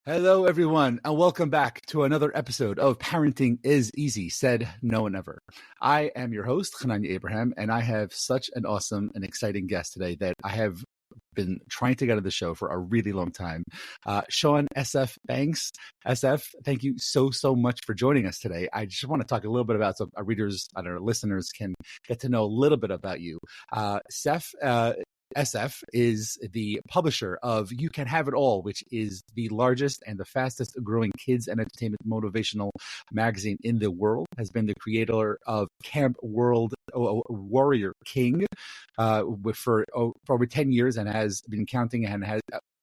Hello, everyone, and welcome back to another episode of Parenting is Easy, said no one ever. I am your host, Chananya Abraham, and I have such an awesome and exciting guest today that I have been trying to get on the show for a really long time. Sean SF Banks. SF, thank you so much for joining us today. I just want to talk a little bit about so our readers and our listeners can get to know a little bit about you. SF is the publisher of You Can Have It All, which is the largest and the fastest growing kids and entertainment motivational magazine in the world, has been the creator of Camp World Warrior King for over 10 years and has been counting and has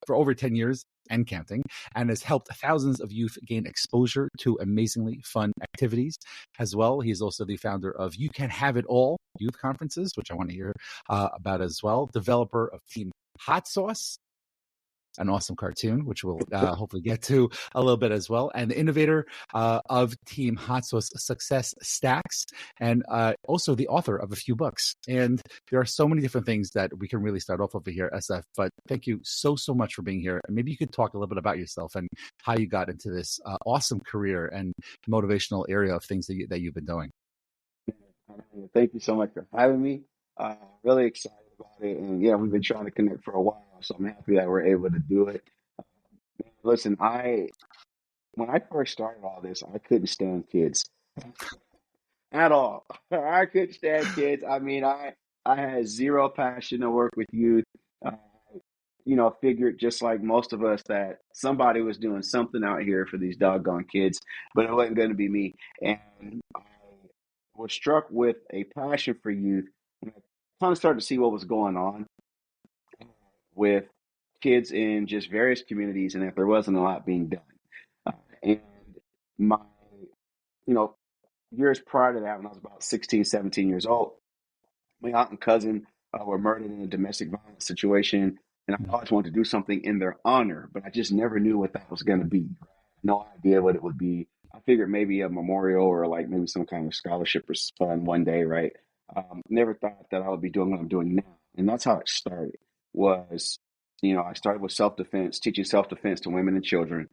for over 10 years and counting, and has helped thousands of youth gain exposure to amazingly fun activities as well. He's also the founder of You Can Have It All youth conferences, which I want to hear about as well. Developer of Team Hot Sauce, an awesome cartoon, which we'll hopefully get to a little bit as well. And the innovator of Team Hot Sauce Success Stacks, and also the author of a few books. And there are so many different things that we can really start off over here, SF. But thank you so much for being here. And maybe you could talk a little bit about yourself and how you got into this awesome career and motivational area of things that you've been doing. Thank you so much for having me. Really excited about it. And yeah, we've been trying to connect for a while, so I'm happy that we're able to do it. Listen, when I first started all this, I couldn't stand kids at all. I couldn't stand kids. I mean, I had zero passion to work with youth. Uh, figured just like most of us that somebody was doing something out here for these doggone kids, but it wasn't going to be me. And I was struck with a passion for youth when I kind of started to see what was going on with kids in just various communities and that there wasn't a lot being done. And my, you know, years prior to that, when I was about 16, 17 years old, my aunt and cousin were murdered in a domestic violence situation. And I always wanted to do something in their honor, but I just never knew what that was going to be. No idea what it would be. I figured maybe a memorial or like maybe some kind of scholarship or fun one day, right? Never thought that I would be doing what I'm doing now. And that's how it started was, I started with self-defense, teaching self-defense to women and children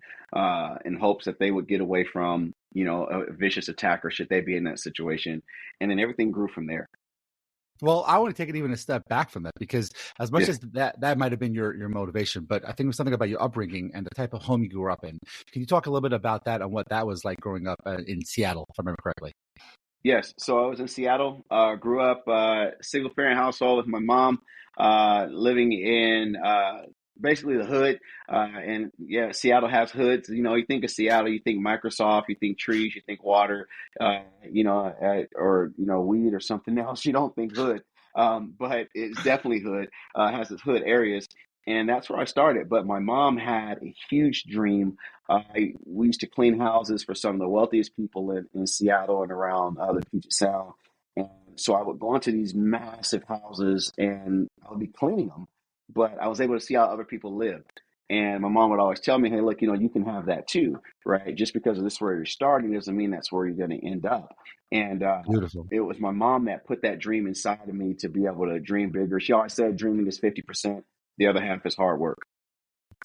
in hopes that they would get away from, a vicious attacker should they be in that situation. And then everything grew from there. Well, I want to take it even a step back from that, because as much as that might have been your motivation, but I think it was something about your upbringing and the type of home you grew up in. Can you talk a little bit about that and what that was like growing up in Seattle, if I remember correctly? Yes. So I was in Seattle, grew up single parent household with my mom, living in basically the hood. And yeah, Seattle has hoods. You think of Seattle, you think Microsoft, you think trees, you think water, or weed or something else. You don't think hood. But it's definitely hood, has its hood areas. And that's where I started. But my mom had a huge dream. We used to clean houses for some of the wealthiest people in Seattle and around the Puget Sound. And so I would go into these massive houses and I would be cleaning them, but I was able to see how other people lived. And my mom would always tell me, hey, look, you can have that too, right? Just because of this where you're starting doesn't mean that's where you're going to end up. And Beautiful. it was my mom that put that dream inside of me to be able to dream bigger. She always said dreaming is 50%. The other half is hard work.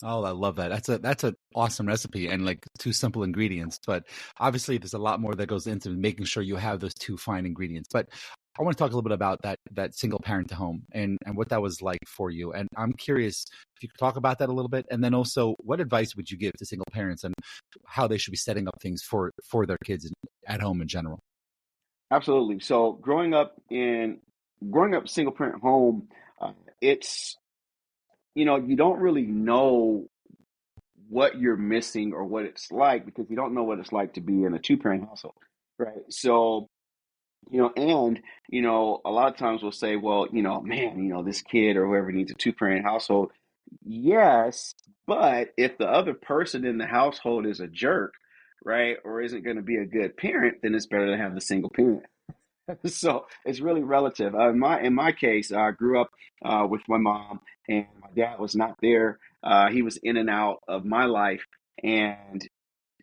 Oh, I love that. That's an awesome recipe and like two simple ingredients, but obviously there's a lot more that goes into making sure you have those two fine ingredients. But I want to talk a little bit about that single parent to home and what that was like for you. And I'm curious if you could talk about that a little bit. And then also, what advice would you give to single parents and how they should be setting up things for their kids at home in general? Absolutely. So growing up single parent home, it's you don't really know what you're missing or what it's like because you don't know what it's like to be in a two-parent household, right? So, a lot of times we'll say, well, man, this kid or whoever needs a two-parent household. Yes, but if the other person in the household is a jerk, right, or isn't going to be a good parent, then it's better to have the single parent. So it's really relative. In my case, I grew up with my mom, and my dad was not there. He was in and out of my life, and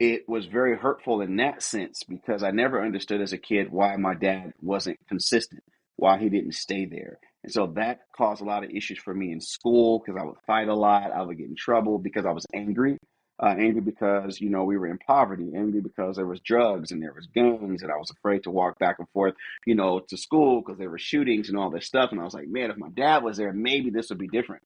it was very hurtful in that sense because I never understood as a kid why my dad wasn't consistent, why he didn't stay there. And so that caused a lot of issues for me in school because I would fight a lot. I would get in trouble because I was angry. Angry because, we were in poverty, angry because there was drugs and there was gangs, and I was afraid to walk back and forth, to school because there were shootings and all this stuff. And I was like, man, if my dad was there, maybe this would be different.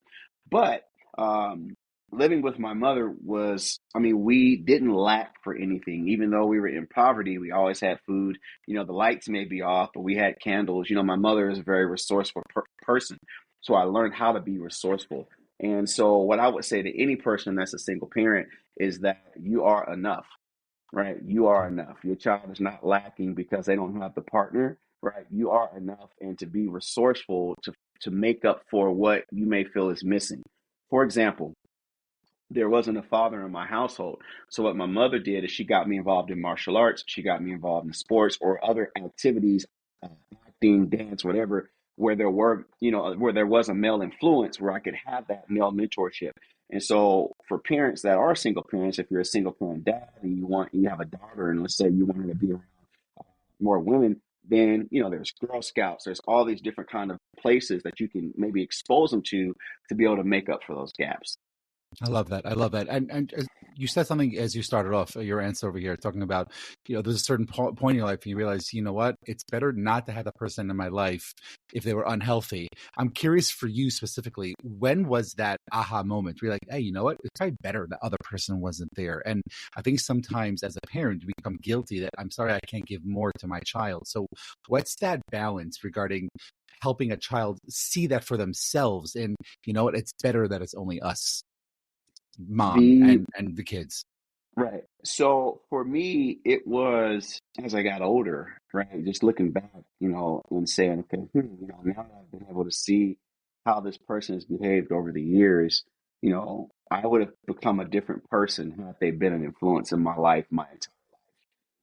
But um, living with my mother was, I mean, we didn't lack for anything. Even though we were in poverty, we always had food. The lights may be off, but we had candles. My mother is a very resourceful person. So I learned how to be resourceful. And so, what I would say to any person that's a single parent is that you are enough, right? You are enough. Your child is not lacking because they don't have the partner, right? You are enough, and to be resourceful to make up for what you may feel is missing. For example, there wasn't a father in my household. So what my mother did is she got me involved in martial arts. She got me involved in sports or other activities, uh, acting, dance, whatever, where there was a male influence where I could have that male mentorship. And so for parents that are single parents, if you're a single parent dad and you have a daughter, and let's say you want her to be around more women, then there's Girl Scouts, there's all these different kind of places that you can maybe expose them to be able to make up for those gaps. I love that. I love that. And you said something as you started off your answer over here, talking about, there's a certain point in your life and you realize, you know what, it's better not to have that person in my life if they were unhealthy. I'm curious for you specifically, when was that aha moment where you're like, hey, you know what, it's probably better the other person wasn't there? And I think sometimes as a parent, we become guilty that I'm sorry, I can't give more to my child. So what's that balance regarding helping a child see that for themselves? And you know what, it's better that it's only us, mom The and the kids. Right. So for me, it was as I got older, right? Just looking back, and saying, okay, now that I've been able to see how this person has behaved over the years, I would have become a different person had they been an influence in my life my entire.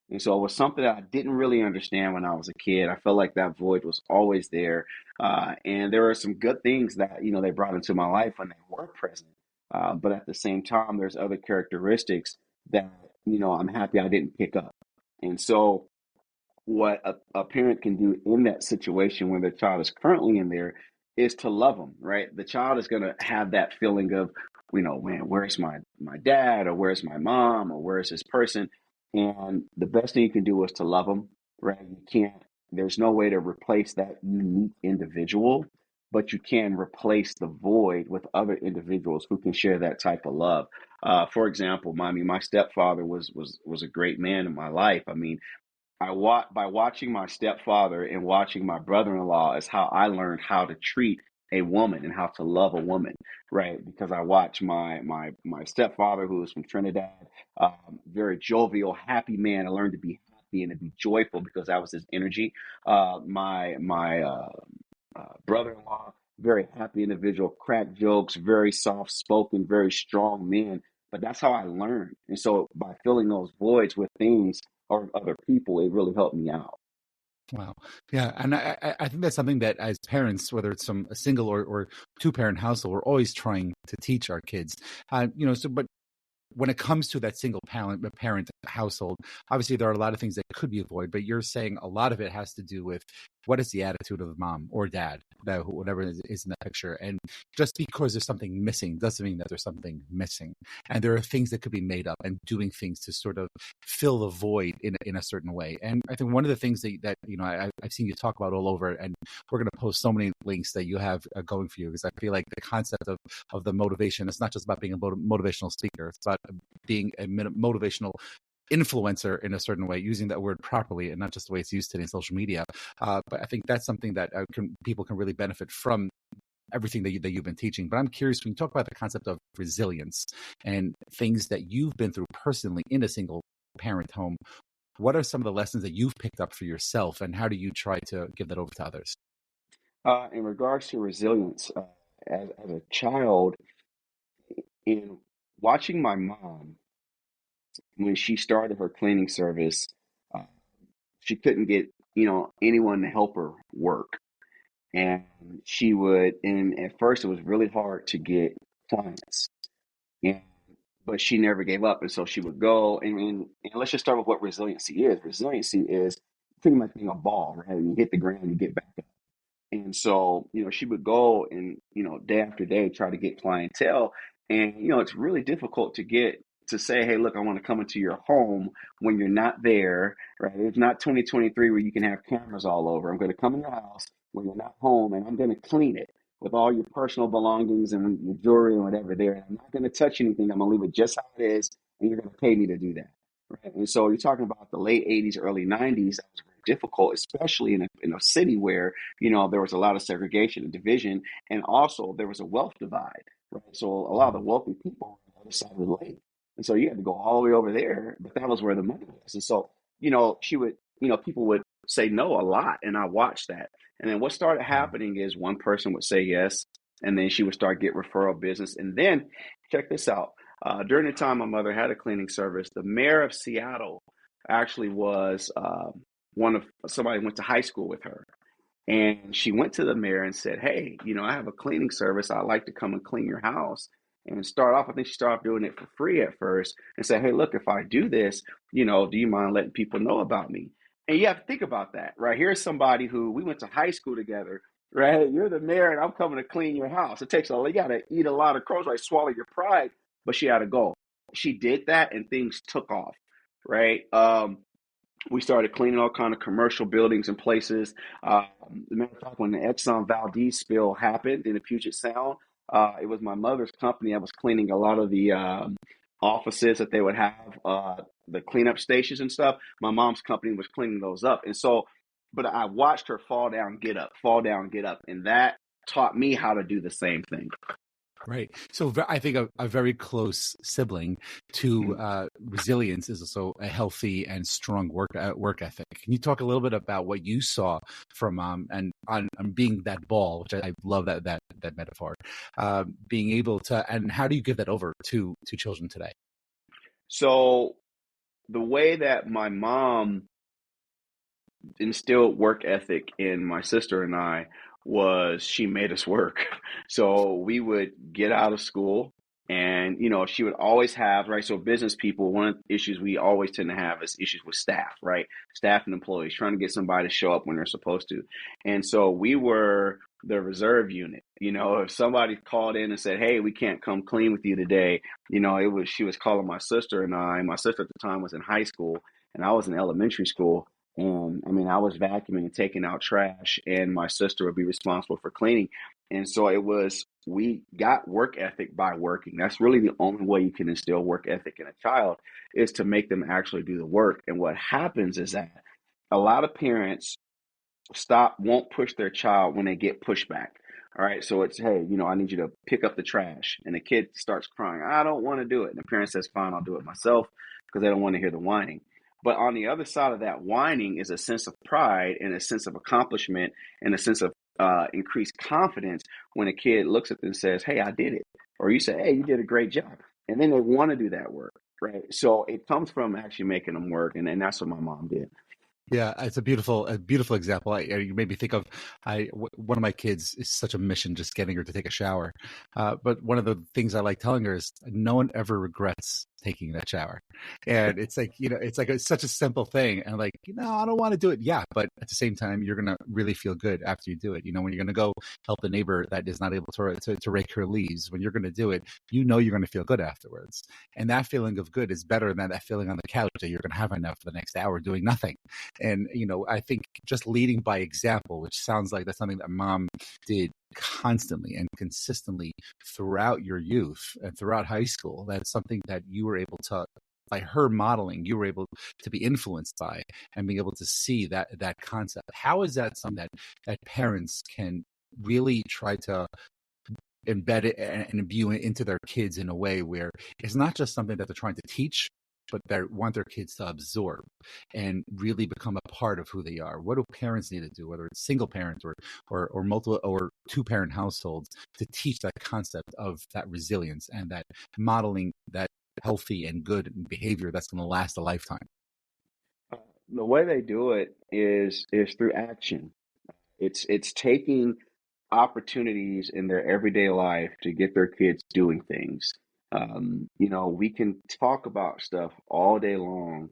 And so it was something that I didn't really understand when I was a kid. I felt like that void was always there. And there were some good things that, they brought into my life when they were present. But at the same time, there's other characteristics that, I'm happy I didn't pick up. And so what a parent can do in that situation when their child is currently in there is to love them, right? The child is going to have that feeling of, man, where's my dad, or where's my mom, or where's this person? And the best thing you can do is to love them, right? You can't, there's no way to replace that unique individual, but you can replace the void with other individuals who can share that type of love. For example, my stepfather was a great man in my life. I mean, by watching my stepfather and watching my brother-in-law is how I learned how to treat a woman and how to love a woman, right? Because I watched my stepfather, who was from Trinidad, very jovial, happy man. I learned to be happy and to be joyful because that was his energy. My brother-in-law, very happy individual, crack jokes, very soft-spoken, very strong man. But that's how I learned. And so by filling those voids with things or other people, it really helped me out. Wow. Yeah. And I think that's something that as parents, whether it's from a single or two parent household, we're always trying to teach our kids. But when it comes to that single parent household, obviously there are a lot of things that could be avoided, but you're saying a lot of it has to do with what is the attitude of mom or dad, whatever is in that picture. And just because there's something missing doesn't mean that there's something missing. And there are things that could be made up and doing things to sort of fill the void in a certain way. And I think one of the things that I've seen you talk about all over, and we're going to post so many links that you have going for you, because I feel like the concept of the motivation, it's not just about being a motivational speaker, it's about being a motivational influencer in a certain way, using that word properly and not just the way it's used today in social media. But I think that's something that people can really benefit from, everything that you've been teaching. But I'm curious, when you talk about the concept of resilience and things that you've been through personally in a single parent home, what are some of the lessons that you've picked up for yourself, and how do you try to give that over to others? In regards to resilience, as a child, in watching my mom when she started her cleaning service, uh, she couldn't get anyone to help her work, and she would. And at first, it was really hard to get clients, and but she never gave up, and so she would go. And let's just start with what resiliency is. Resiliency is pretty much being a ball, right? And you hit the ground, you get back up. And so, she would go and, day after day try to get clientele. And, it's really difficult to get to say, hey, look, I want to come into your home when you're not there, right? It's not 2023 where you can have cameras all over. I'm going to come in your house when you're not home and I'm going to clean it with all your personal belongings and your jewelry and whatever there. And I'm not going to touch anything. I'm going to leave it just how it is, and you're going to pay me to do that. Right. And so you're talking about the late 80s, early 90s. That was very difficult, especially in a city where, there was a lot of segregation and division. And also there was a wealth divide. Right. So a lot of the wealthy people were on the other side of the lake. And so you had to go all the way over there, but that was where the money was. And so, she would, people would say no a lot. And I watched that. And then what started happening is one person would say yes, and then she would start get referral business. And then check this out. During the time my mother had a cleaning service, the mayor of Seattle actually was one of somebody who went to high school with her. And she went to the mayor and said, hey, I have a cleaning service. I'd like to come and clean your house. And start off, I think she started off doing it for free at first and said, hey, look, if I do this, do you mind letting people know about me? And you have to think about that, right? Here's somebody who we went to high school together, right? You're the mayor and I'm coming to clean your house. You got to eat a lot of crows, right? Swallow your pride. But she had to go. She did that and things took off, right? We started cleaning all kind of commercial buildings and places. As a matter of fact, when the Exxon Valdez spill happened in the Puget Sound, it was my mother's company. I was cleaning a lot of the offices that they would have, the cleanup stations and stuff. My mom's company was cleaning those up. And so, but I watched her fall down, get up, fall down, get up. And that taught me how to do the same thing. Right. So I think a very close sibling to resilience is also a healthy and strong work ethic. Can you talk a little bit about what you saw from mom and on being that ball, which I love that metaphor, being able to, and how do you give that over to children today? So the way that my mom instilled work ethic in my sister and I was she made us work. So we would get out of school and, she would always have, right? So business people, one of the issues we always tend to have is issues with staff, right? Staff and employees trying to get somebody to show up when they're supposed to. And so we were the reserve unit. If somebody called in and said, hey, we can't come clean with you today, she was calling my sister and I. My sister at the time was in high school and I was in elementary school. And I mean, I was vacuuming and taking out trash, and my sister would be responsible for cleaning. And so we got work ethic by working. That's really the only way you can instill work ethic in a child is to make them actually do the work. And what happens is that a lot of parents won't push their child when they get pushback. All right. So it's, hey, I need you to pick up the trash. And the kid starts crying, I don't want to do it. And the parent says, fine, I'll do it myself because they don't want to hear the whining. But on the other side of that whining is a sense of pride and a sense of accomplishment and a sense of increased confidence when a kid looks at them and says, hey, I did it. Or you say, hey, you did a great job. And then they want to do that work. Right. So it comes from actually making them work. And that's what my mom did. Yeah, it's a beautiful example. You made me think of one of my kids is such a mission just getting her to take a shower. But one of the things I like telling her is no one ever regrets taking that shower. And it's like, it's such a simple thing. And like, I don't want to do it. Yeah. But at the same time, you're going to really feel good after you do it. When you're going to go help the neighbor that is not able to rake her leaves, when you're going to do it, you're going to feel good afterwards. And that feeling of good is better than that feeling on the couch that you're going to have enough for the next hour doing nothing. And, I think just leading by example, which sounds like that's something that mom did constantly and consistently throughout your youth and throughout high school, that's something that you were able to, by her modeling, you were able to be influenced by and being able to see that concept. How is that something that parents can really try to embed it and imbue it into their kids in a way where it's not just something that they're trying to teach, but they want their kids to absorb and really become a part of who they are? What do parents need to do, whether it's single parents or multiple or two parent households, to teach that concept of that resilience and that modeling that healthy and good behavior that's going to last a lifetime? The way they do it is through action. It's taking opportunities in their everyday life to get their kids doing things. We can talk about stuff all day long,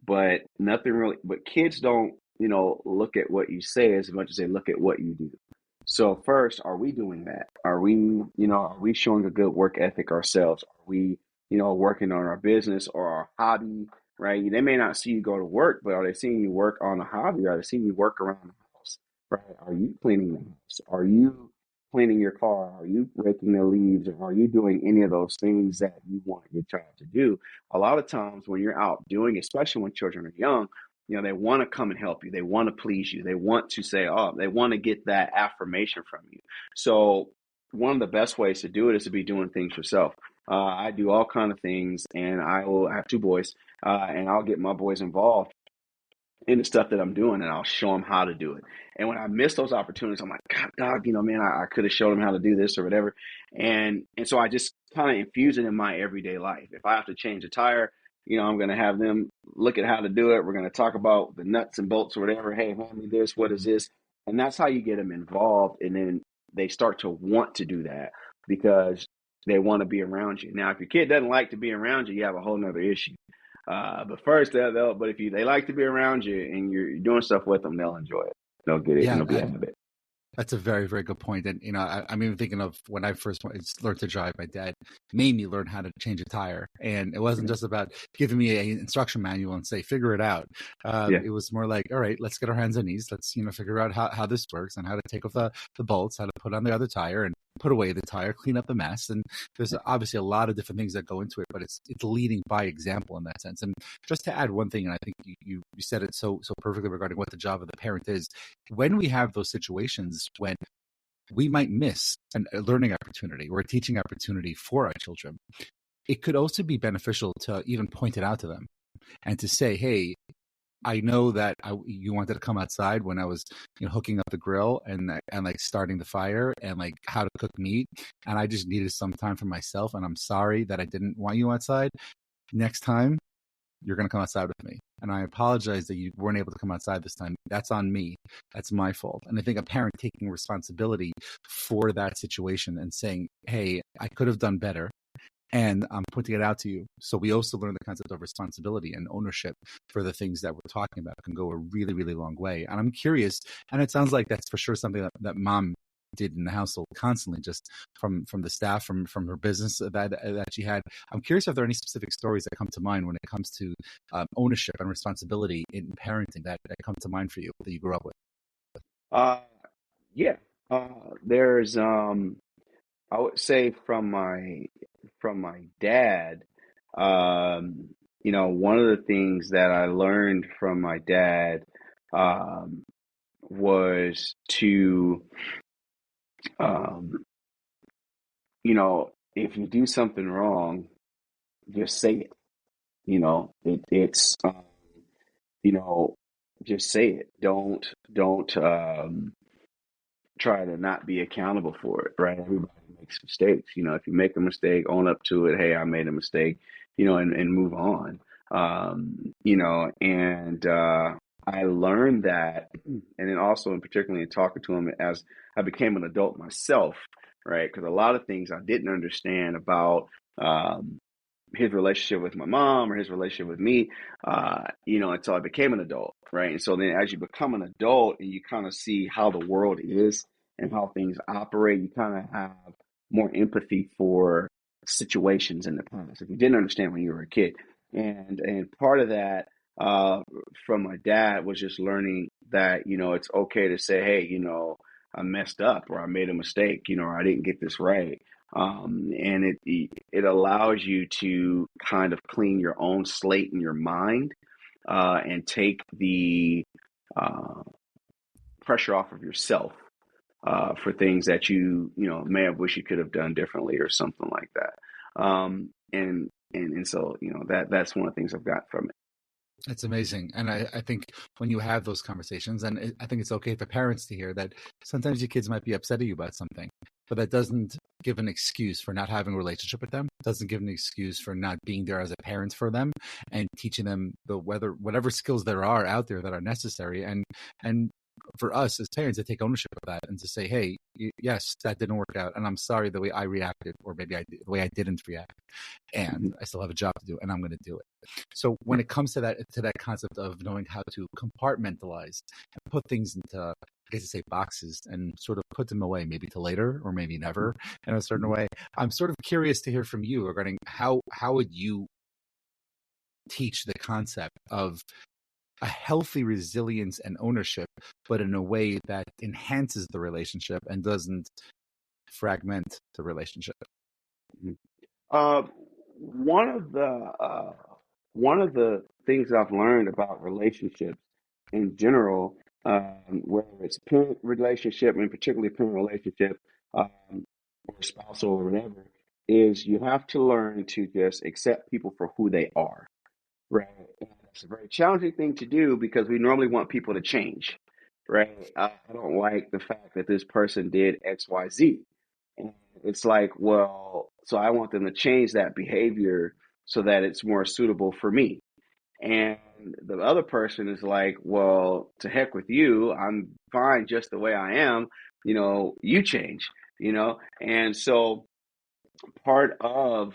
but nothing really, but kids don't, look at what you say as much as they look at what you do. So first, are we doing that? Are we showing a good work ethic ourselves? Are we working on our business or our hobby, right? They may not see you go to work, but are they seeing you work on a hobby? Are they seeing you work around the house, right? Are you cleaning the house? Are you cleaning your car? Are you raking the leaves? Or are you doing any of those things that you want your child to do? A lot of times when you're out doing, especially when children are young, they want to come and help you. They want to please you. They want to say, oh, they want to get that affirmation from you. So one of the best ways to do it is to be doing things yourself. I do all kind of things, and I have two boys, and I'll get my boys involved in the stuff that I'm doing, and I'll show them how to do it. And when I miss those opportunities, I'm like, God, dog, man, I could have shown them how to do this or whatever. And so I just kind of infuse it in my everyday life. If I have to change a tire, I'm going to have them look at how to do it. We're going to talk about the nuts and bolts or whatever. Hey, hand me this. What is this? And that's how you get them involved. And then they start to want to do that because they want to be around you. Now, if your kid doesn't like to be around you, you have a whole nother issue. But first, but if they like to be around you and you're doing stuff with them, they'll enjoy it. They'll get it, and Yeah, it'll be a habit. that's a very, very good point. And, I'm even thinking of when I first learned to drive, my dad made me learn how to change a tire. And it wasn't just about giving me an instruction manual and say, figure it out. It was more like, all right, let's get our hands on knees. Let's, figure out how this works and how to take off the bolts, how to put on the other tire and put away the tire, clean up the mess. And there's obviously a lot of different things that go into it, but it's leading by example in that sense. And just to add one thing, and I think you said it so perfectly regarding what the job of the parent is, when we have those situations when we might miss a learning opportunity or a teaching opportunity for our children, it could also be beneficial to even point it out to them and to say, hey, I know that you wanted to come outside when I was hooking up the grill and like starting the fire and like how to cook meat. And I just needed some time for myself. And I'm sorry that I didn't want you outside. Next time, you're going to come outside with me. And I apologize that you weren't able to come outside this time. That's on me. That's my fault. And I think a parent taking responsibility for that situation and saying, hey, I could have done better. And I'm pointing it out to you. So we also learn the concept of responsibility and ownership for the things that we're talking about. It can go a really, really long way. And I'm curious, and it sounds like that's for sure something that mom did in the household constantly, just from the staff, from her business that she had. I'm curious if there are any specific stories that come to mind when it comes to ownership and responsibility in parenting that come to mind for you that you grew up with. Yeah. There's I would say from my dad, one of the things that I learned from my dad was to um, if you do something wrong, just say it. It's just say it. Don't try to not be accountable for it, right? Everybody makes mistakes. If you make a mistake, own up to it. Hey, I made a mistake, and move on. And I learned that, and then also, and particularly in talking to him as I became an adult myself, right? Because a lot of things I didn't understand about his relationship with my mom or his relationship with me, until I became an adult, right? And so then as you become an adult and you kind of see how the world is and how things operate, you kind of have more empathy for situations in the past if you didn't understand when you were a kid. And part of that from my dad was just learning that, it's okay to say, hey, I messed up or I made a mistake, or I didn't get this right. And it allows you to kind of clean your own slate in your mind and take the pressure off of yourself for things that you may have wished you could have done differently or something like that. And so that's one of the things I've got from it. That's amazing. And I think when you have those conversations, and I think it's okay for parents to hear that sometimes your kids might be upset at you about something, but that doesn't give an excuse for not having a relationship with them. It doesn't give an excuse for not being there as a parent for them and teaching them whatever skills there are out there that are necessary and for us as parents to take ownership of that and to say, hey, yes, that didn't work out, and I'm sorry the way I reacted, or maybe the way I didn't react, and I still have a job to do, and I'm going to do it. So when it comes to that concept of knowing how to compartmentalize and put things into, I guess to say, boxes, and sort of put them away, maybe to later or maybe never in a certain way, I'm sort of curious to hear from you regarding how would you teach the concept of a healthy resilience and ownership, but in a way that enhances the relationship and doesn't fragment the relationship. Uh, one of the one of the things I've learned about relationships in general, whether it's parent relationship and particularly parent relationship, or spousal or whatever, is you have to learn to just accept people for who they are. Right. And it's a very challenging thing to do because we normally want people to change. Right. I don't like the fact that this person did X, Y, Z. And it's like, well, so I want them to change that behavior so that it's more suitable for me. And the other person is like, well, to heck with you. I'm fine just the way I am. You change, And so part of,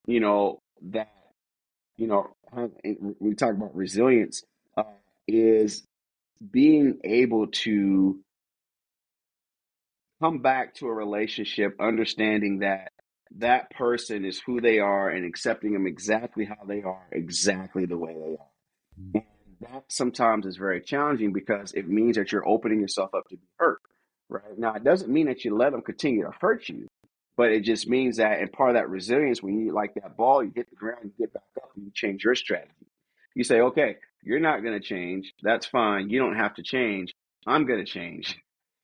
that when we talk about resilience, is being able to come back to a relationship, understanding that that person is who they are and accepting them exactly how they are, exactly the way they are. And that sometimes is very challenging because it means that you're opening yourself up to be hurt, right? Now, it doesn't mean that you let them continue to hurt you, but it just means that, and part of that resilience, when you like that ball, you hit the ground, you get back up, and you change your strategy. You say, okay, you're not going to change. That's fine. You don't have to change. I'm going to change.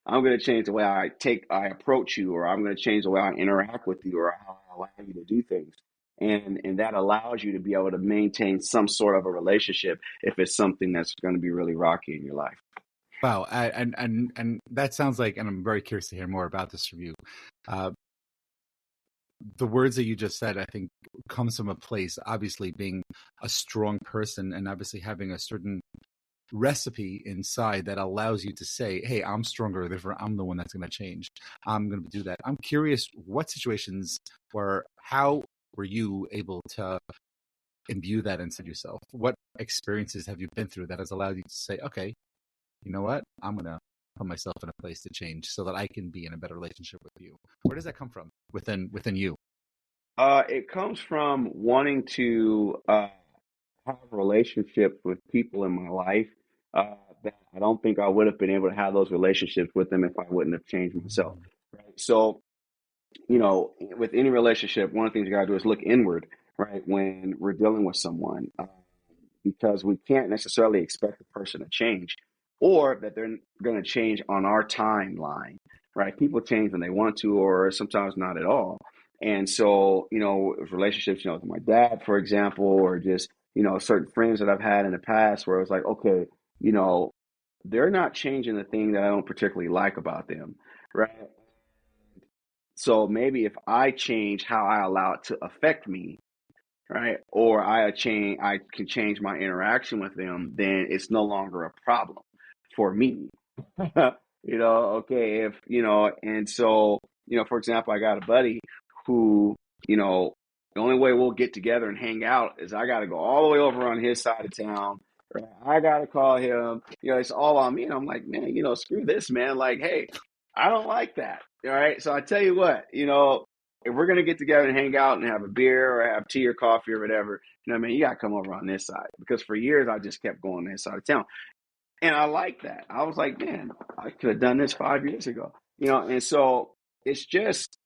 I'm going to change the way I approach you, or I'm going to change the way I interact with you, or how I allow you to do things. And that allows you to be able to maintain some sort of a relationship if it's something that's going to be really rocky in your life. Wow, and that sounds like, and I'm very curious to hear more about this from you. The words that you just said, I think, comes from a place, obviously being a strong person and obviously having a certain recipe inside that allows you to say, hey, I'm stronger, therefore I'm the one that's going to change. I'm going to do that. I'm curious what situations, or how were you able to imbue that into yourself? What experiences have you been through that has allowed you to say, okay, you know what? I'm going to put myself in a place to change so that I can be in a better relationship with you. Where does that come from within you? It comes from wanting to have relationships with people in my life that I don't think I would have been able to have those relationships with them if I wouldn't have changed myself. Right. So, with any relationship, one of the things you got to do is look inward, right? When we're dealing with someone, because we can't necessarily expect the person to change or that they're going to change on our timeline, right? People change when they want to, or sometimes not at all. And so, relationships, with my dad, for example, or just, certain friends that I've had in the past where it was like, okay, you know, they're not changing the thing that I don't particularly like about them, right? So maybe if I change how I allow it to affect me, right, or I can change my interaction with them, then it's no longer a problem for me. Okay, if and so for example, I got a buddy who the only way we'll get together and hang out is I got to go all the way over on his side of town. Right? I got to call him. It's all on me. And I'm like, man, screw this, man. Like, hey, I don't like that. All right. So I tell you what, if we're gonna get together and hang out and have a beer or have tea or coffee or whatever, what I mean, you gotta come over on this side because for years I just kept going on this side of town, and I like that. I was like, man, I could have done this 5 years ago, and so it's just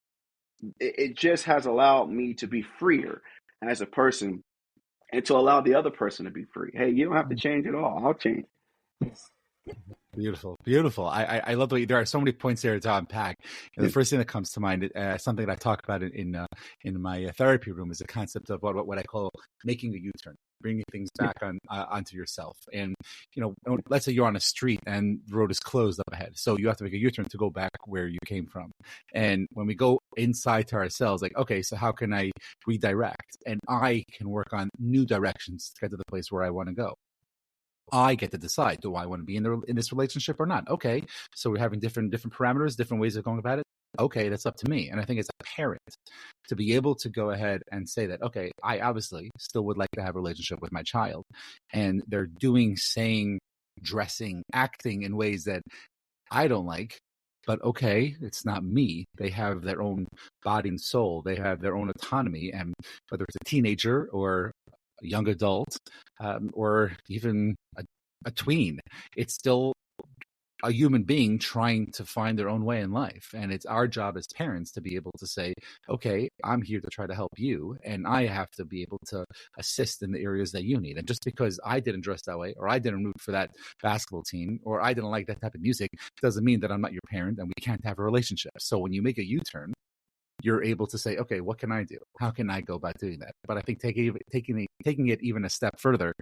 it just has allowed me to be freer as a person and to allow the other person to be free. Hey, you don't have to change at all. I'll change. Beautiful, beautiful. I love the way there are so many points there to unpack. And the first thing that comes to mind, something that I talk about in my therapy room, is the concept of what I call making a U-turn, bringing things back onto yourself. And let's say you're on a street and the road is closed up ahead, so you have to make a U-turn to go back where you came from. And when we go inside to ourselves, like, okay, so how can I redirect? And I can work on new directions to get to the place where I want to go. I get to decide, do I want to be in this relationship or not? Okay. So we're having different parameters, different ways of going about it. Okay, that's up to me. And I think as a parent to be able to go ahead and say that, okay, I obviously still would like to have a relationship with my child. And they're doing, saying, dressing, acting in ways that I don't like. But okay, it's not me. They have their own body and soul. They have their own autonomy. And whether it's a teenager or a young adult, or even a tween, it's still a human being trying to find their own way in life. And it's our job as parents to be able to say, okay, I'm here to try to help you, and I have to be able to assist in the areas that you need. And just because I didn't dress that way, or I didn't root for that basketball team, or I didn't like that type of music, doesn't mean that I'm not your parent and we can't have a relationship. So when you make a U-turn, you're able to say, okay, what can I do? How can I go about doing that? But I think taking it even a step further,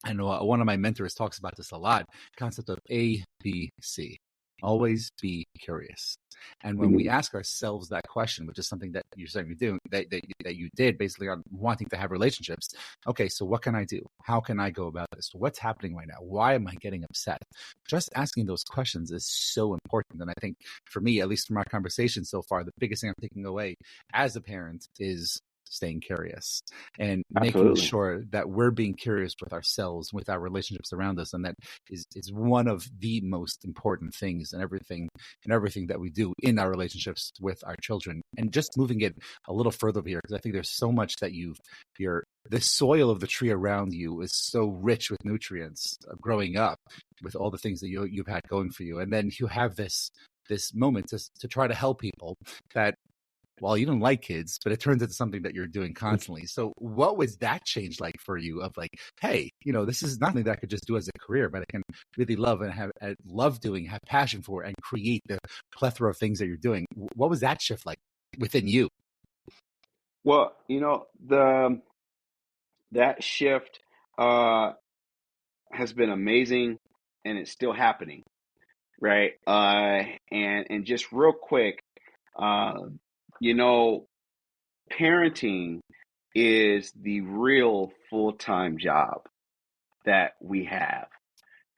I know one of my mentors talks about this a lot, concept of A, B, C. Always be curious. And when we ask ourselves that question, which is something that you're saying you do, that you did basically on wanting to have relationships. Okay, so what can I do? How can I go about this? What's happening right now? Why am I getting upset? Just asking those questions is so important. And I think for me, at least from our conversation so far, the biggest thing I'm taking away as a parent is staying curious and making Absolutely. sure that we're being curious with ourselves, with our relationships around us. And that is one of the most important things in everything that we do in our relationships with our children. And just moving it a little further here, because I think there's so much that the soil of the tree around you is so rich with nutrients growing up with all the things that you've had going for you. And then you have this moment to try to help people that, well, you don't like kids, but it turns into something that you're doing constantly. So what was that change like for you of like, hey, this is nothing that I could just do as a career, but I can really love and have passion for and create the plethora of things that you're doing. What was that shift like within you? Well, that shift uh, has been amazing, and it's still happening, right? And just real quick, uh, you know, parenting is the real full-time job that we have.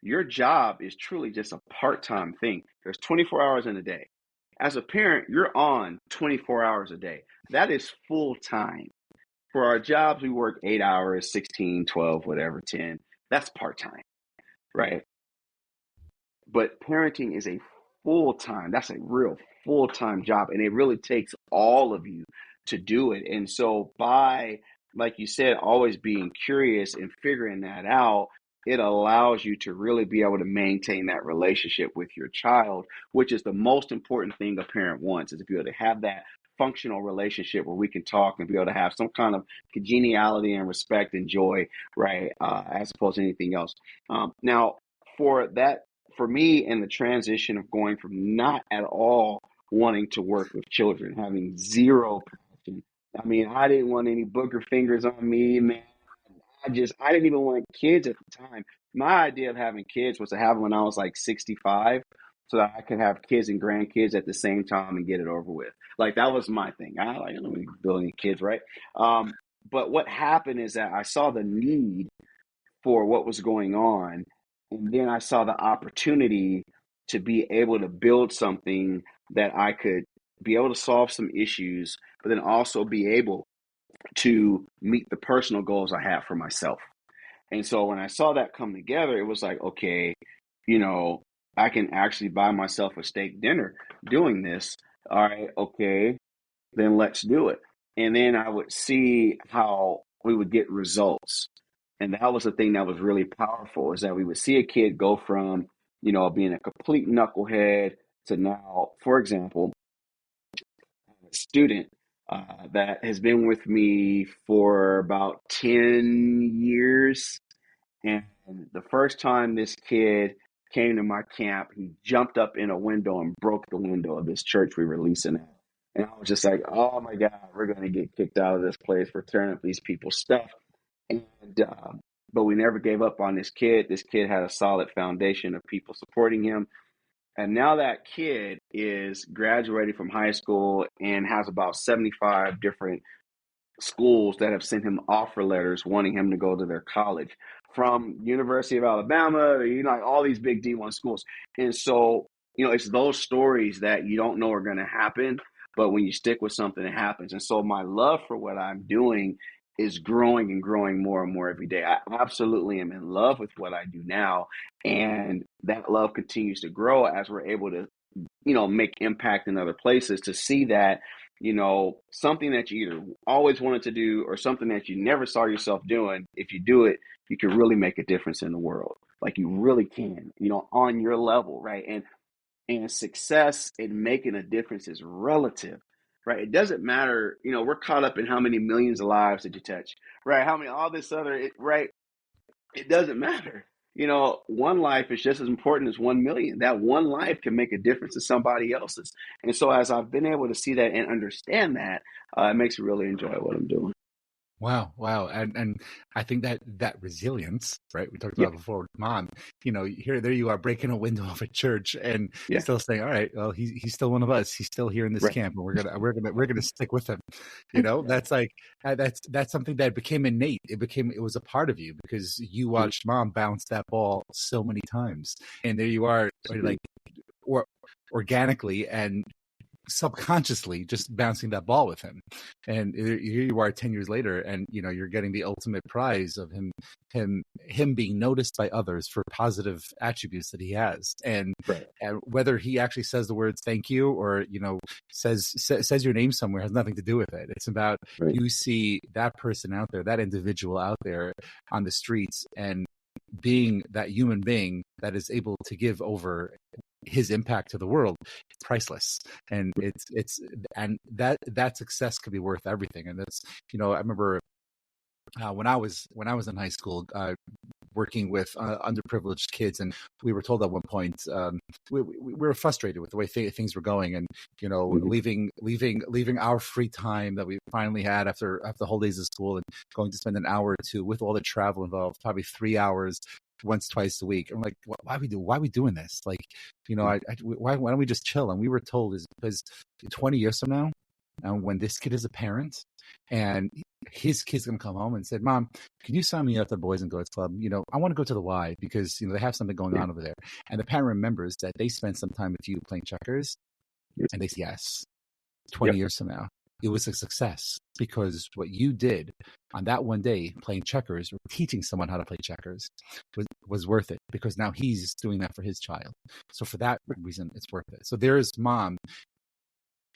Your job is truly just a part-time thing. There's 24 hours in a day. As a parent, you're on 24 hours a day. That is full time. For our jobs, we work 8 hours, 16, 12, whatever, 10. That's part time, right? But parenting is a full time, that's a real full time job. And it really takes all of you to do it. And so, by, like you said, always being curious and figuring that out, it allows you to really be able to maintain that relationship with your child, which is the most important thing a parent wants, is to be able to have that functional relationship where we can talk and be able to have some kind of congeniality and respect and joy, right? As opposed to anything else. Now, for that, for me, in the transition of going from not at all wanting to work with children, having zero passion. I mean, I didn't want any booger fingers on me, man. I didn't even want kids at the time. My idea of having kids was to have them when I was like 65 so that I could have kids and grandkids at the same time and get it over with. Like, that was my thing. I don't really build any kids, right? But what happened is that I saw the need for what was going on. And then I saw the opportunity to be able to build something that I could be able to solve some issues, but then also be able to meet the personal goals I have for myself. And so when I saw that come together, it was like, okay, I can actually buy myself a steak dinner doing this. All right, okay, then let's do it. And then I would see how we would get results. And that was the thing that was really powerful, is that we would see a kid go from, being a complete knucklehead to now, for example, a student that has been with me for about 10 years. And the first time this kid came to my camp, he jumped up in a window and broke the window of this church we were leasing at. And I was just like, oh my God, we're going to get kicked out of this place for tearing up these people's stuff. And but we never gave up on this kid. This kid had a solid foundation of people supporting him. And now that kid is graduating from high school and has about 75 different schools that have sent him offer letters wanting him to go to their college. from University of Alabama, like all these big D1 schools. And so, it's those stories that you don't know are going to happen, but when you stick with something, it happens. And so my love for what I'm doing is growing and growing more and more every day. I absolutely am in love with what I do now. And that love continues to grow as we're able to, make impact in other places, to see that, something that you either always wanted to do or something that you never saw yourself doing, if you do it, you can really make a difference in the world. Like you really can, on your level, right? And success in making a difference is relative, right? It doesn't matter, we're caught up in how many millions of lives did you touch, right? How many, all this other, right? It doesn't matter. One life is just as important as 1 million. That one life can make a difference to somebody else's. And so as I've been able to see that and understand that, it makes me really enjoy what I'm doing. Wow. And I think that resilience, right? We talked Yeah, about before with Mom, there you are breaking a window of a church and yeah, still saying, all right, well, he's still one of us. He's still here in this right. camp and we're gonna stick with him. That's like, that's something that became innate. It was a part of you because you watched Mom bounce that ball so many times. And there you are, like, or organically and subconsciously just bouncing that ball with him, and here you are 10 years later, and you're getting the ultimate prize of him being noticed by others for positive attributes that he has, and Right. whether he actually says the words thank you or says your name somewhere has nothing to do with it. It's about Right. you see that person out there, that individual out there on the streets, and being that human being that is able to give over his impact to the world. It's priceless, and that success could be worth everything. And that's, I remember when I was in high school, working with underprivileged kids, and we were told at one point, we were frustrated with the way things were going, and Mhm. leaving our free time that we finally had after the whole days of school, and going to spend an hour or two with all the travel involved, probably 3 hours once, twice a week. I'm like, why are we doing this? Like, why don't we just chill? And we were told is because 20 years from now, and when this kid is a parent, and his kid's gonna come home and said, "Mom, can you sign me up to the Boys and Girls Club? I want to go to the Y because they have something going Yeah. on over there." And the parent remembers that they spent some time with you playing checkers, and they say yes. 20 Yep. years from now, it was a success because what you did on that one day playing checkers or teaching someone how to play checkers was worth it, because now he's doing that for his child. So for that reason, it's worth it. So there's Mom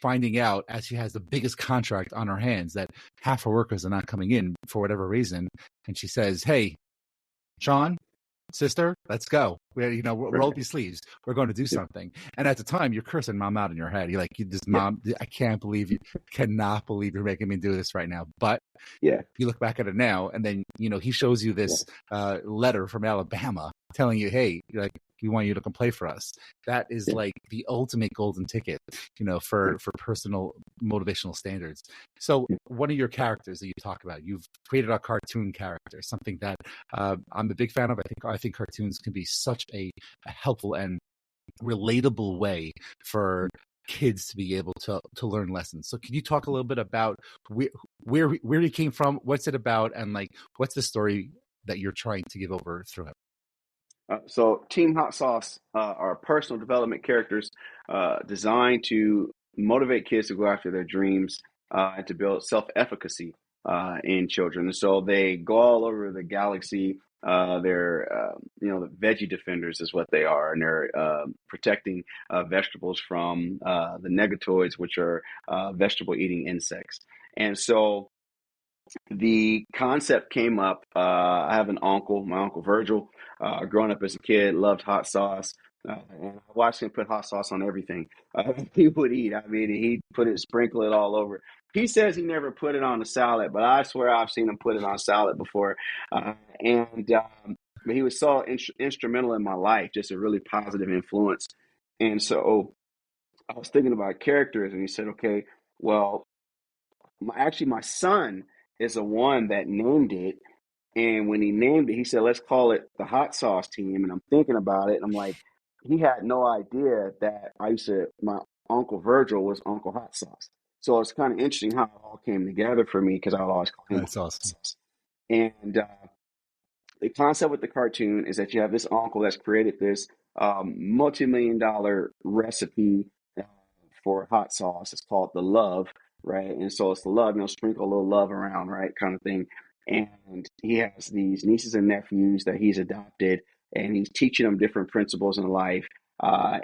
finding out, as she has the biggest contract on her hands, that half her workers are not coming in for whatever reason, and she says, "Hey, Sean, sister, let's go. Roll up Right. your sleeves. We're going to do Yep. something." And at the time, you're cursing Mom out in your head. You're like, "This Yep. Mom, I cannot believe you're making me do this right now." But Yeah. you look back at it now, and then he shows you Yeah. this letter from Alabama telling you, "Hey, we want you to come play for us." That is Yeah. like the ultimate golden ticket, for personal motivational standards. So, Yeah. one of your characters that you talk about, you've created a cartoon character, something that I'm a big fan of. I think cartoons can be such a helpful and relatable way for kids to be able to learn lessons. So can you talk a little bit about where you came from, what's it about, and like what's the story that you're trying to give over through it? So Team Hot Sauce are personal development characters designed to motivate kids to go after their dreams and to build self-efficacy in children. And so they go all over the galaxy. They're, the veggie defenders is what they are, and they're protecting vegetables from the negatoids, which are vegetable-eating insects. And so the concept came up. I have an uncle, my uncle Virgil. Growing up as a kid, loved hot sauce, and I watched him put hot sauce on everything he would eat. I mean, he'd sprinkle it all over. He says he never put it on a salad, but I swear I've seen him put it on salad before. And But he was so instrumental in my life, just a really positive influence. And so I was thinking about characters, and he said, "Okay, well, my son is the one that named it. And when he named it, he said, let's call it the hot sauce team." And I'm thinking about it, and I'm like, he had no idea that my Uncle Virgil was Uncle Hot Sauce. So it's kind of interesting how it all came together for me, because I would always call him That's Uncle Hot awesome. Sauce. And the concept with the cartoon is that you have this uncle that's created this multi-million dollar recipe uh, for hot sauce. It's called the love, right? And so it's the love, sprinkle a little love around, right? Kind of thing. And he has these nieces and nephews that he's adopted, and he's teaching them different principles in life.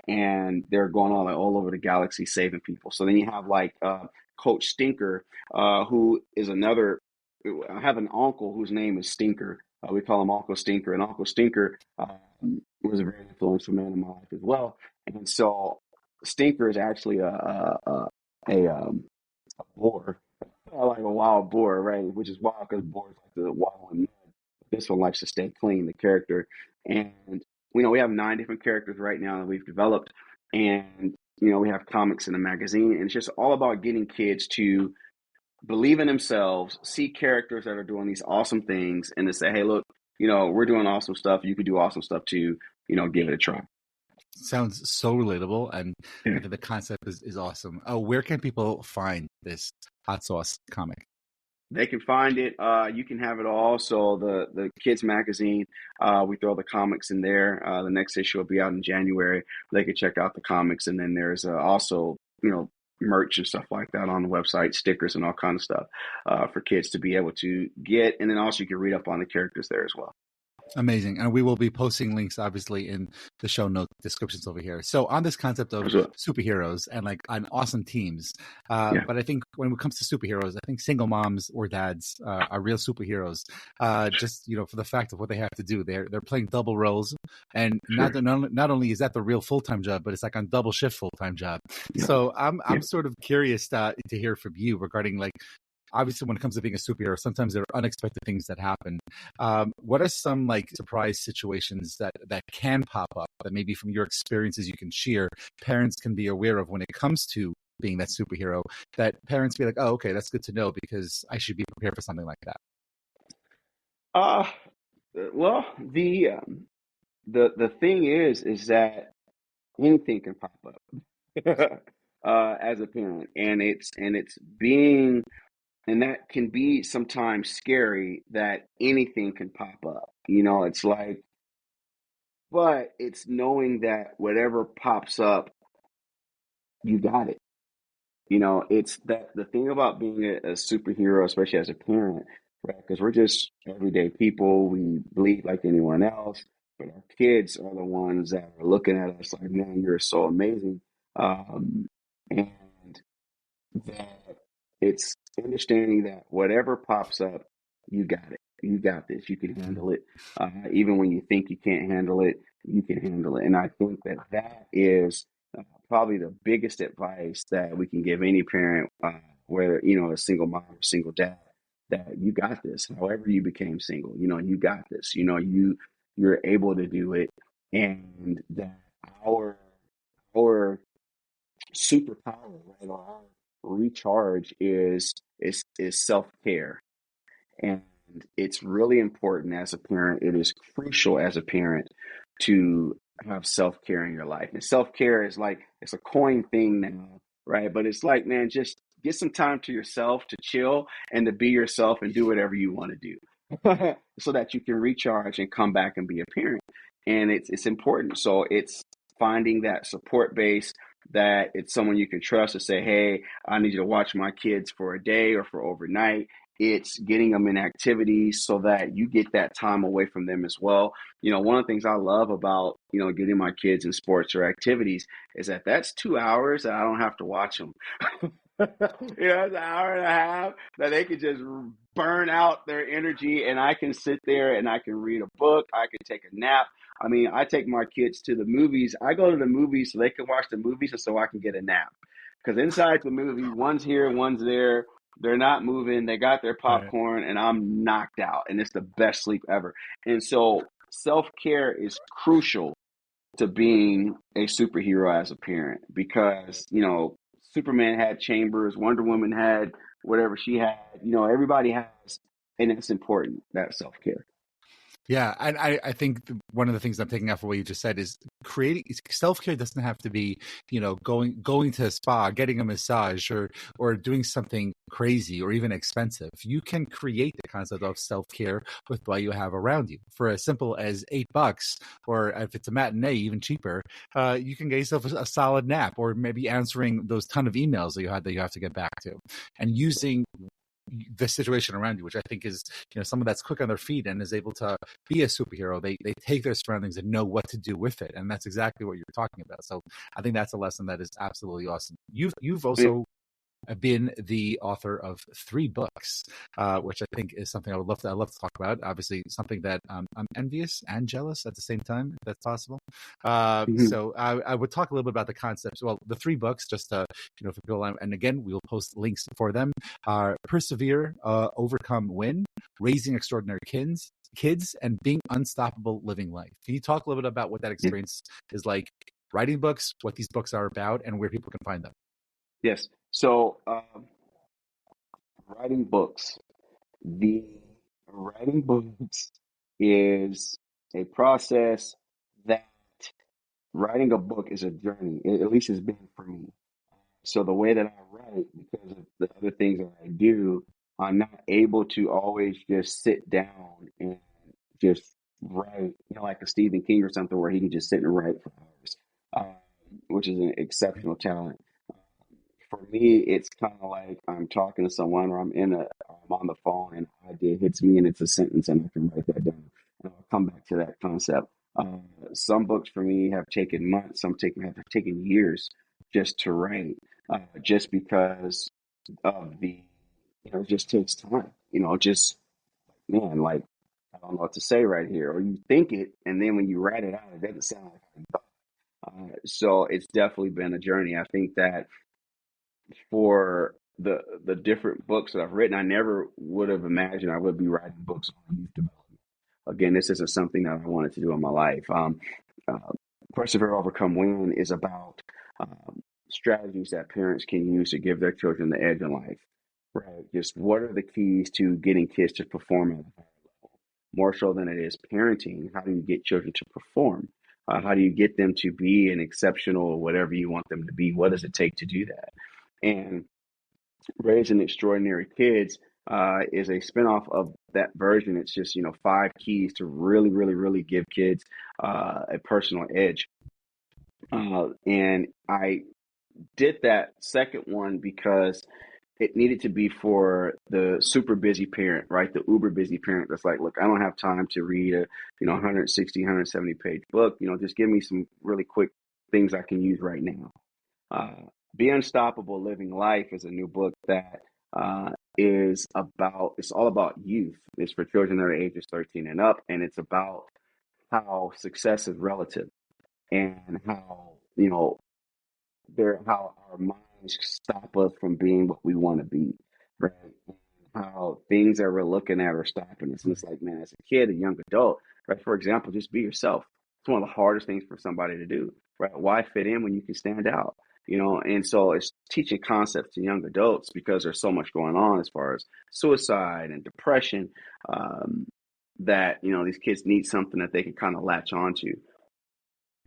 And they're going all over the galaxy saving people. So then you have like Coach Stinker, who is another. I have an uncle whose name is Stinker. We call him Uncle Stinker, and Uncle Stinker was a very influential man in my life as well. And so Stinker is actually a boar, like a wild boar, right? Which is wild because boars like to wallow in mud. This one likes to stay clean, the character. And we have 9 different characters right now that we've developed, and we have comics in the magazine, and it's just all about getting kids to believe in themselves, see characters that are doing these awesome things, and to say, hey, look, we're doing awesome stuff. You could do awesome stuff too. Give it a try. Sounds so relatable, and Yeah. I think the concept is awesome. Where can people find this hot sauce comic? They can find it. You can have it all. So the kids magazine, we throw the comics in there. The next issue will be out in January. They can check out the comics, and then there's also merch and stuff like that on the website, stickers and all kind of stuff for kids to be able to get. And then also you can read up on the characters there as well. Amazing. And we will be posting links, obviously, in the show note descriptions over here. So on this concept of Absolutely. superheroes and like on awesome teams, Yeah. but I think when it comes to superheroes, I think single moms or dads are real superheroes. Just for the fact of what they have to do, they're playing double roles, and Sure. not only is that the real full-time job, but it's like on double shift full-time job. Yeah. So Yeah. I'm sort of curious to hear from you regarding like, obviously when it comes to being a superhero, sometimes there are unexpected things that happen. What are some like surprise situations that can pop up that maybe from your experiences you can share, parents can be aware of when it comes to being that superhero, that parents be like, oh, okay, that's good to know because I should be prepared for something like that? Uh, well, the thing is that anything can pop up as a parent, and it's being, and that can be sometimes scary that anything can pop up. It's like, but it's knowing that whatever pops up, you got it. It's that the thing about being a superhero, especially as a parent, right? Because we're just everyday people. We bleed like anyone else, but our kids are the ones that are looking at us like, man, you're so amazing. And that it's understanding that whatever pops up, you got it. You got this. You can Mhm. handle it. Even when you think you can't handle it, you can handle it. And I think that that is probably the biggest advice that we can give any parent, whether a single mom or single dad, that you got this. However you became single, you got this. You're able to do it, and that our superpower, right, or our recharge is self-care. And it's really important as a parent. It is crucial as a parent to have self-care in your life. And self-care is like, it's a coin thing now, right? But it's like, man, just get some time to yourself to chill and to be yourself and do whatever you want to do so that you can recharge and come back and be a parent. And it's important. So it's finding that support base, that it's someone you can trust to say, hey, I need you to watch my kids for a day or for overnight. It's getting them in activities so that you get that time away from them as well. One of the things I love about, getting my kids in sports or activities is that that's 2 hours that I don't have to watch them. It's an hour and a half that they can just burn out their energy, and I can sit there and I can read a book. I can take a nap. I mean, I take my kids to the movies. I go to the movies so they can watch the movies and so I can get a nap. Because inside the movie, one's here, one's there. They're not moving. They got their Right. popcorn, and I'm knocked out, and it's the best sleep ever. And so self care is crucial to being a superhero as a parent, because Superman had chambers, Wonder Woman had whatever she had. Everybody has, and it's important, that self care. Yeah, and I think one of the things I'm taking out from what you just said is creating self care doesn't have to be, going to a spa, getting a massage, or doing something crazy or even expensive. You can create the concept of self care with what you have around you. For as simple as $8, or if it's a matinee, even cheaper, you can get yourself a solid nap, or maybe answering those ton of emails that you have to get back to, and using the situation around you, which I think is, someone that's quick on their feet and is able to be a superhero. They take their surroundings and know what to do with it, and that's exactly what you're talking about. So I think that's a lesson that is absolutely awesome. You've also been the author of 3 books, which I think is something I love to talk about. Obviously, something that I'm envious and jealous at the same time, if that's possible. Mhm. So I would talk a little bit about the concepts. Well, the 3 books, just to, for people, and again, we'll post links for them. Are Persevere, Overcome, Win, Raising Extraordinary Kids, and Being Unstoppable Living Life. Can you talk a little bit about what that Yeah. experience is like? Writing books, what these books are about, and where people can find them. Yes. So, writing books. The writing books is a process that writing a book is a journey. At least it's been for me. So the way that I write, because of the other things that I do, I'm not able to always just sit down and just write, like a Stephen King or something where he can just sit and write for hours, which is an exceptional talent. For me, it's kind of like I'm talking to someone, or I'm on the phone, and an idea hits me, and it's a sentence, and I can write that down, and I'll come back to that concept. Some books for me have taken months, have taken years just to write, just because of it just takes time. Just man, like I don't know what to say right here, or you think it, and then when you write it out, it doesn't sound like how you thought. So it's definitely been a journey. I think that for the different books that I've written, I never would have imagined I would be writing books on youth development. Again, this isn't something that I wanted to do in my life. Uh, Persevere, Overcome, Win is about strategies that parents can use to give their children the edge in life. Right? Just what are the keys to getting kids to perform at a higher level? More so than it is parenting. How do you get children to perform? How do you get them to be an exceptional whatever you want them to be? What does it take to do that? And Raising Extraordinary Kids is a spinoff of that version. It's just, 5 keys to really, really, really give kids a personal edge. And I did that second one because it needed to be for the super busy parent, right? The uber busy parent that's like, look, I don't have time to read a, 160, 170 page book. Just give me some really quick things I can use right now. Uh, Be Unstoppable Living Life is a new book that it's all about youth. It's for children that are ages 13 and up, and it's about how success is relative and how our minds stop us from being what we want to be, right? And how things that we're looking at are stopping us. And it's like, man, as a kid, a young adult, right? For example, just be yourself. It's one of the hardest things for somebody to do, right? Why fit in when you can stand out? And so it's teaching concepts to young adults because there's so much going on as far as suicide and depression, um, that these kids need something that they can kind of latch onto.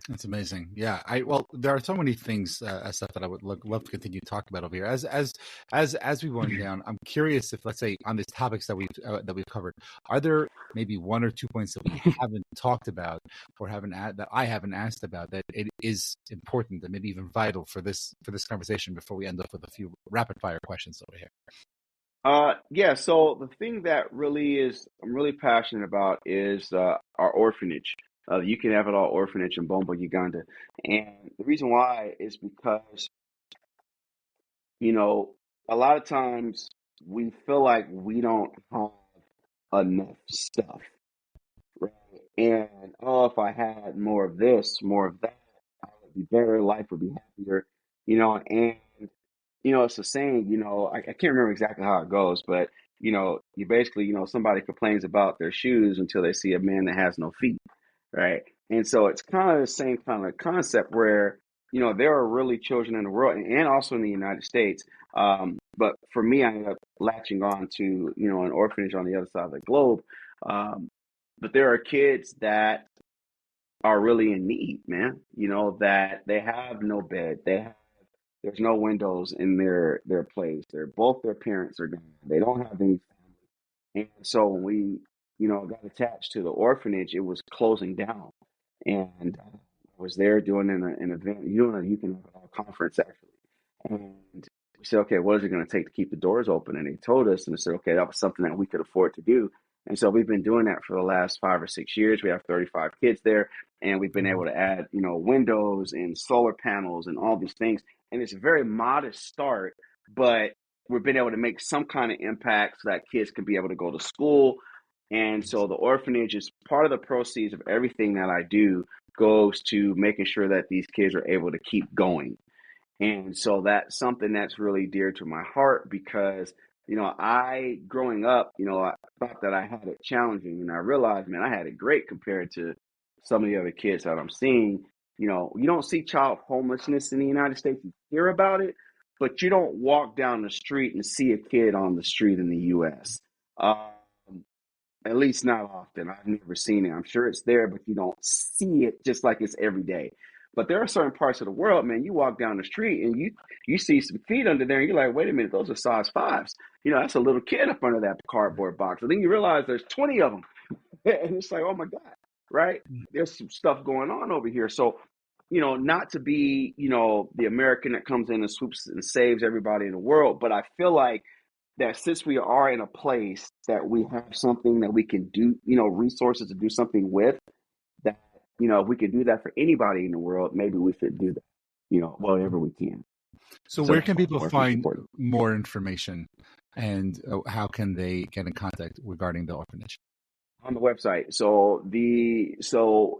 That's amazing. Yeah, well, there are so many things, stuff that I would love to continue to talk about over here. As we wind down, I'm curious if, let's say, on these topics that we've covered, are there maybe 1 or 2 points that we haven't talked about, or that I haven't asked about, that it is important and maybe even vital for this conversation before we end up with a few rapid fire questions over here? Yeah, so the thing that I'm really passionate about is our orphanage. You Can Have It All Orphanage in Bombo, Uganda. And the reason why is because, you know, a lot of times we feel like we don't have enough stuff, right? And oh, if I had more of this, more of that, I would be better, life would be happier, and it's the saying, I can't remember exactly how it goes, but you basically, somebody complains about their shoes until they see a man that has no feet, right? And so it's kind of the same kind of concept where, there are really children in the world and also in the United States. But for me, I ended up latching on to, an orphanage on the other side of the globe. Um, but there are kids that are really in need, man. You know, that they have no bed, there's no windows in their place. Both their parents are gone. They don't have any family. And so when we, got attached to the orphanage, it was closing down. And I was there doing an event, doing a youth and conference actually. And we said, okay, what is it going to take to keep the doors open? And they told us, and they said, okay, that was something that we could afford to do. And so we've been doing that for the last 5 or 6 years. We have 35 kids there, and we've been able to add, windows and solar panels and all these things. And it's a very modest start, but we've been able to make some kind of impact so that kids can be able to go to school. And so the orphanage is part of the proceeds of everything that I do goes to making sure that these kids are able to keep going. And so that's something that's really dear to my heart because, I growing up, I thought that I had it challenging and I realized, man, I had it great compared to some of the other kids that I'm seeing. You don't see child homelessness in the United States. You hear about it, but you don't walk down the street and see a kid on the street in the US. At least not often. I've never seen it. I'm sure it's there, but you don't see it just like it's every day. But there are certain parts of the world, man, you walk down the street and you see some feet under there and you're like, wait a minute, those are size fives. That's a little kid up under that cardboard box. And then you realize there's 20 of them. And it's like, oh my God, right? There's some stuff going on over here. So, not to be, the American that comes in and swoops and saves everybody in the world, but I feel like that since we are in a place that we have something that we can do, resources to do something with, that, if we can do that for anybody in the world, maybe we should do that, whatever we can. So where can people find more information and how can they get in contact regarding the orphanage? On the website. So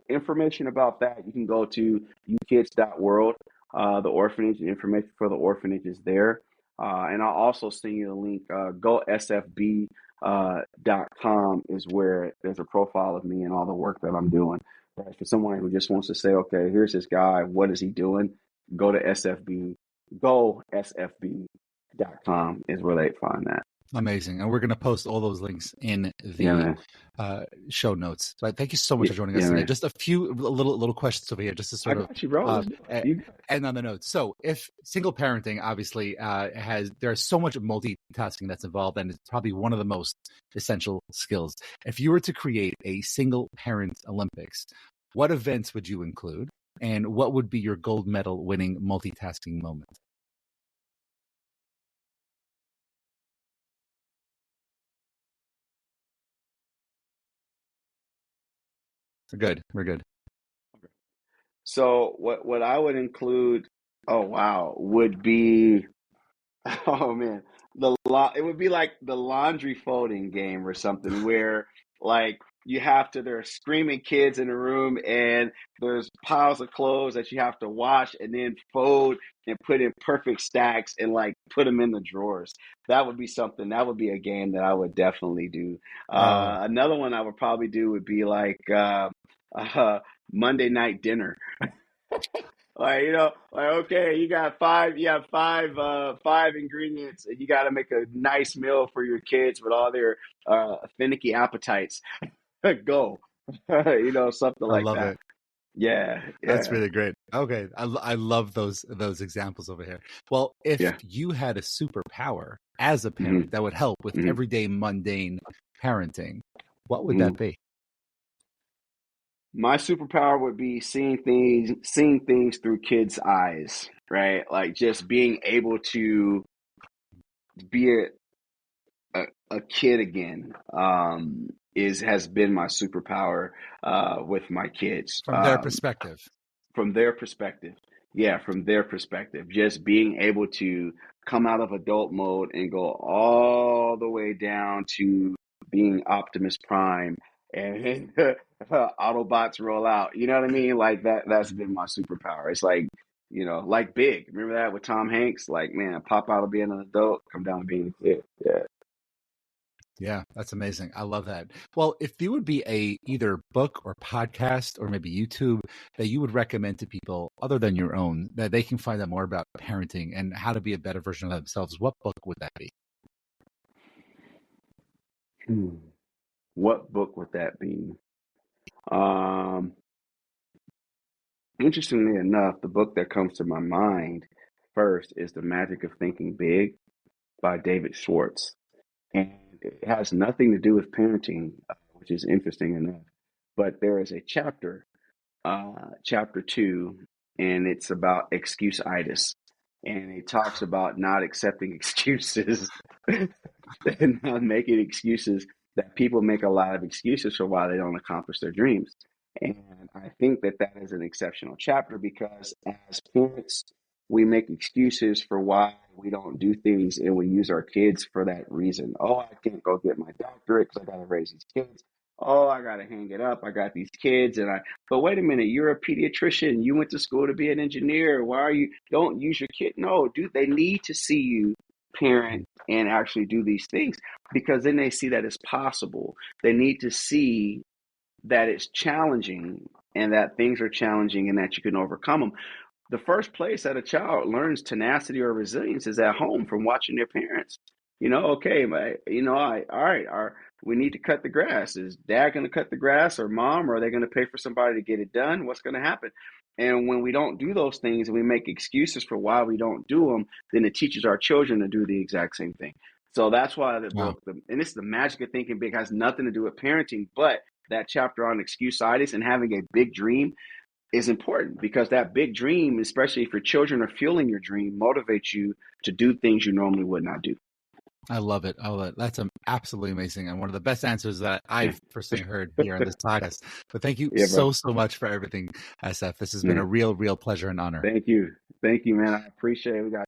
information about that, you can go to ukids.world. The orphanage and information for the orphanage is there. And I'll also send you the link. GoSFB.com is where there's a profile of me and all the work that I'm doing. Right? For someone who just wants to say, okay, here's this guy. What is he doing? Go to SFB. GoSFB.com is where they find that. Amazing. And we're going to post all those links in the show notes. But thank you so much for joining us today. Man. Just a few little questions over here, just to sort of end on the notes. So if single parenting, obviously, there's so much multitasking that's involved, and it's probably one of the most essential skills. If you were to create a single parent Olympics, what events would you include? And what would be your gold medal winning multitasking moment? We're good. So what I would include, would be, oh man, it would be like the laundry folding game or something where like there are screaming kids in the room and there's piles of clothes that you have to wash and then fold and put in perfect stacks and like put them in the drawers. That would be something. That would be a game that I would definitely do. Another one I would probably do would be like Monday night dinner. Okay, you have five ingredients, and you got to make a nice meal for your kids with all their finicky appetites. Go, something like that. It. Yeah, that's really great. Okay, I love those examples over here. Well, if you had a superpower as a parent that would help with everyday mundane parenting, what would that be? My superpower would be seeing things through kids' eyes, right? Like just being able to be a kid again has been my superpower with my kids. From their perspective. From their perspective. Yeah, from their perspective. Just being able to come out of adult mode and go all the way down to being Optimus Prime and Autobots roll out. You know what I mean? Like that's been my superpower. It's like, like Big. Remember that with Tom Hanks? Like, man, pop out of being an adult, come down to being a kid. Yeah. Yeah, that's amazing. I love that. Well, if there would be either book or podcast or maybe YouTube that you would recommend to people other than your own, that they can find out more about parenting and how to be a better version of themselves, what book would that be? What book would that be? Um, Interestingly enough, the book that comes to my mind first is The Magic of Thinking Big by David Schwartz. And it has nothing to do with parenting, which is interesting enough. But there is a chapter, chapter two, and it's about excuse-itis. And it talks about not accepting excuses and not making excuses, that people make a lot of excuses for why they don't accomplish their dreams. And I think that that is an exceptional chapter because as parents, we make excuses for why we don't do things and we use our kids for that reason. Oh, I can't go get my doctorate because I got to raise these kids. Oh, I got to hang it up. I got these kids but wait a minute, you're a pediatrician. You went to school to be an engineer. Why are you, don't use your kid? No, dude, they need to see you parent and actually do these things because then they see that it's possible. They need to see that it's challenging and that things are challenging and that you can overcome them. The first place that a child learns tenacity or resilience is at home from watching their parents. Okay, all right, we need to cut the grass. Is dad going to cut the grass or mom, or are they going to pay for somebody to get it done? What's going to happen? And when we don't do those things and we make excuses for why we don't do them, then it teaches our children to do the exact same thing. So that's why the Wow. book, and it's The Magic of Thinking Big, has nothing to do with parenting, but that chapter on excuse-itis and having a big dream is important because that big dream, especially if your children are fueling your dream, motivates you to do things you normally would not do. I love it. I love it. That's absolutely amazing. And one of the best answers that I've personally heard here on this podcast. But thank you Yeah, bro. so much for everything, SF. This has been a Man, real pleasure and honor. thank you. Thank you, man. I appreciate it. We got